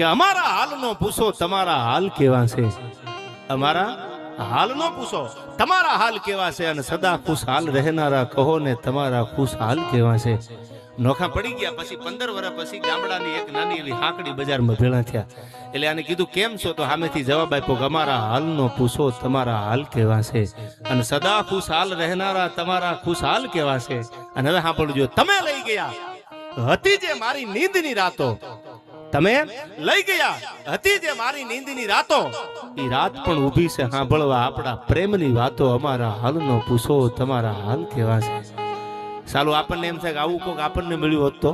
કે અમારા હાલનો પૂછો તમારા હાલ કેવા છે, અમારા હાલનો પૂછો તમારા હાલ કેવા છે, અને સદા ખુશહાલ રહેનારા કહો ને તમારા ખુશહાલ કેવા છે. નોખા પડી ગયા. પછી 15 વર્ષ પછી ગામડાની એક નાની એવી હાકડી બજારમાં ભેળા થયા. એટલે આને કીધું કેમ છો, તો સામેથી જવાબ આપ્યો કે અમારા હાલનો પૂછો તમારા હાલ કેવા છે, અને સદા ખુશહાલ રહેનારા તમારા ખુશહાલ કેવા છે. અને હવે સાંભળજો, તમે લઈ ગયા હતી જે મારી નીંદની રાતો, તમે લઈ ગયા હતી જે મારી નીંદની રાતો, ઈ રાત પણ ઊભી છે સાંભળવા આપણા પ્રેમની વાતો. અમારા હાલનો પૂછો તમારા હાલ કેવા છે. સાલું આપણને એમ થાય કે આવું કોક આપણને મળ્યું હોત તો.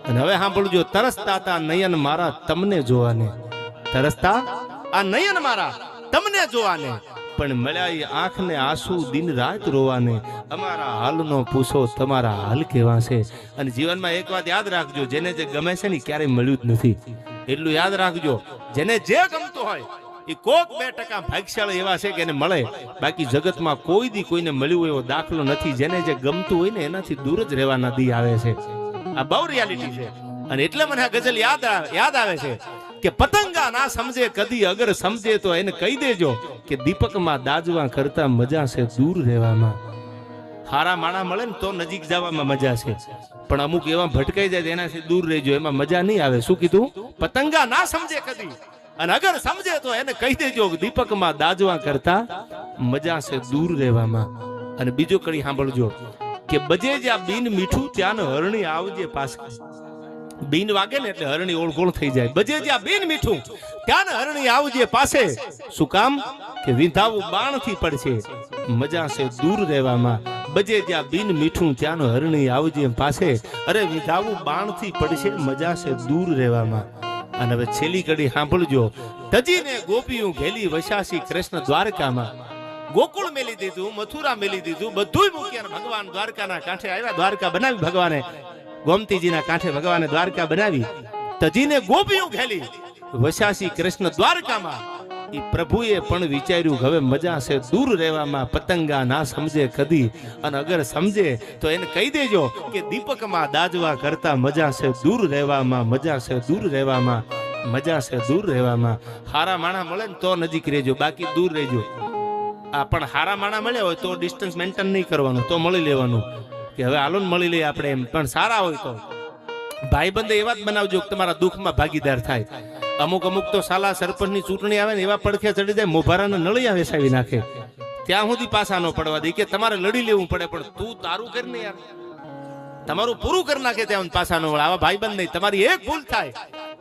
અને હવે સાંભળજો, તરસતા તા નયન મારા તમને જોવાને, તરસતા આ નયન મારા તમને જોવાને, પણ મળ્યા એ આંખને આંસુ દિન રાત રોવાને. અમારા હાલનો પૂછો તમારા હાલ કેવા છે. અને જીવનમાં એક વાત યાદ રાખજો, જેને જે ગમે છે ને ક્યારેય મળ્યું જ નથી. એટલું યાદ રાખજો, જેને જે ગમતું હોય એ કોક 2% ભાગ્યશાળી એવા છે કે એને મળે. બાકી જગતમાં કોઈ દી કોઈને મળ્યું એવો દાખલો નથી. જેને જે ગમતું હોય ને એનાથી દૂર જ રહેવાના દી આવે છે. આ બહુ રિયાલિટી છે. અને એટલે મને આ ગઝલ યાદ આવે છે કે પતંગા ના સમજે કદી, અગર સમજે તો એને કહી દેજો કે દીપકમાં દાજવા કરતા મજા છે દૂર રહેવામાં. હારા માણા મળે ને તો નજીક જવામાં મજા છે, પણ અમુક એવા ભટકાઈ જાય એનાથી દૂર રહેજો, એમાં મજા નહીં આવે. શું કીધું? પતંગા ના સમજે કદી, અને અગર સમજે તો એને કહી દેજો દીપકમાં દાજવા કરતા મજા છે દૂર રહેવામાં. અને બીજો કડી સાંભળજો કે બજે જ્યાં બીન મીઠું ત્યાં હરણી આવજે પાસે. બીન વાગે ને એટલે હરણી ઓળખોળ થઈ જાય. બજે જ્યાં બીન મીઠું ત્યાં હરણી આવજે પાસે. શું કામ? કે વિંધાવું બાણથી પડશે મજા છે દૂર રહેવામાં. બજે જ્યાં બીન મીઠું ત્યાં હરણી આવજે પાસે. અરે વિંધાવું બાણથી પડશે મજા છે દૂર રહેવામાં. અને હવે છેલ્લી કડી સાંભળજો, તજીને ગોપીયું ઘેલી વસાસી કૃષ્ણ દ્વારકામાં. ગોકુળ મેલી દીધું, મથુરા મેલી દીધું, બધું મૂક્યા. ભગવાન દ્વારકાના કાંઠે આવ્યા. દ્વારકા બનાવી ભગવાને, ગોમતીજીના કાંઠે ભગવાને દ્વારકા બનાવી. તજીને ગોપીયું ઘેલી વસાસી કૃષ્ણ દ્વારકામાં. ઈ પ્રભુએ પણ વિચાર્યું હવે મજા છે દૂર રહેવામાં. પતંગા ના સમજે કદી, અને અગર સમજે તો એને કહી દેજો કે દીપકમાં દાજવા કરતા મજા છે દૂર રહેવામાં, મજા છે દૂર રહેવામાં, મજા છે દૂર રહેવામાં. હારા માણા મળે ને તો નજીક રહેજો, બાકી દૂર રહેજો. આ પણ હારા માણા મળ્યા હોય તો ડિસ્ટન્સ મેન્ટેન નહીં કરવાનું, તો મળી લેવાનું કે હવે હાલો ને મળી લઈએ આપણે એમ. પણ સારા હોય તો ભાઈબંધ એવા જ બનાવજો કે તમારા દુઃખમાં ભાગીદાર થાય. અમુક તો સાલા સરપંચની ચૂંટણી આવે ને એવા પડખે ચડી જાય, મોભારાના નળિયા વેસાવી નાખે. ત્યાં સુધી પાછા ન પડવા દે કે તમારે લડી લેવું પડે, પણ તું તારું કર ને યાર, તમારું પૂરું કરી નાખે ત્યાં પાછા ન વળે. આવા ભાઈબંધ નહીં. તમારી એક ભૂલ થાય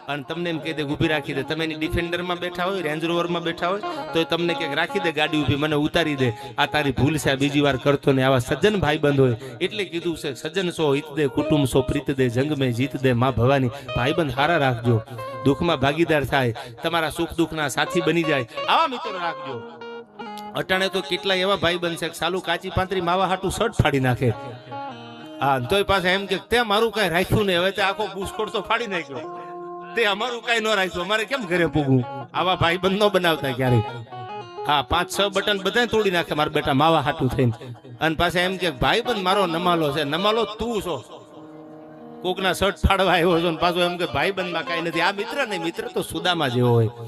અને તમને એમ કહી દે ઊભી રાખી દે. તમે એની ડિફેન્ડરમાં બેઠા હોય, રેન્જ રોવરમાં બેઠા હોય, તો તમને ક્યાંક રાખી દે ગાડી ઊભી, મને ઉતારી દે, આ તારી ભૂલ છે, બીજી વાર કરતો ને. આવા સજ્જન ભાઈબંધ હોય. એટલે કીધું છે સજ્જન સો હિત દે, કુટુંબ સો પ્રીત દે, જંગ મેં જીત દે માં ભવાની. ભાઈબંધ હારા રાખજો, દુઃખમાં ભાગીદાર થાય, તમારા સુખ દુઃખના સાથી બની જાય, આવા મિત્રો રાખજો. અટાણે તો કેટલા એવા ભાઈબંધ છે સાલું કાચી પાંતરી માવા હાટું શર્ટ ફાડી નાખે. હા, તોય પાછા એમ કે તે મારું કઈ રાખ્યું નહીં, હવે તે આખો બુસ્કોટ તો ફાડી નાખ્યો, તે અમારું કઈ ન રાખ્યું, અમારે કેમ ઘરે પૂગવું. આવા ભાઈબંધ ન બનાવતા ક્યારે. હા, 5-6 બટન બધા તોડી નાખે મારા બેટા માવા હાટું થઈને. અને પાછા એમ કે ભાઈબંધ મારો નમાલો છે. નમાલો તું છો, કોકના શર્ટ ફાડવા આવ્યો છો, પાછો એમ કે ભાઈબંધમાં કઈ નથી. આ મિત્ર નહીં, મિત્ર તો સુદામા જેવો હોય.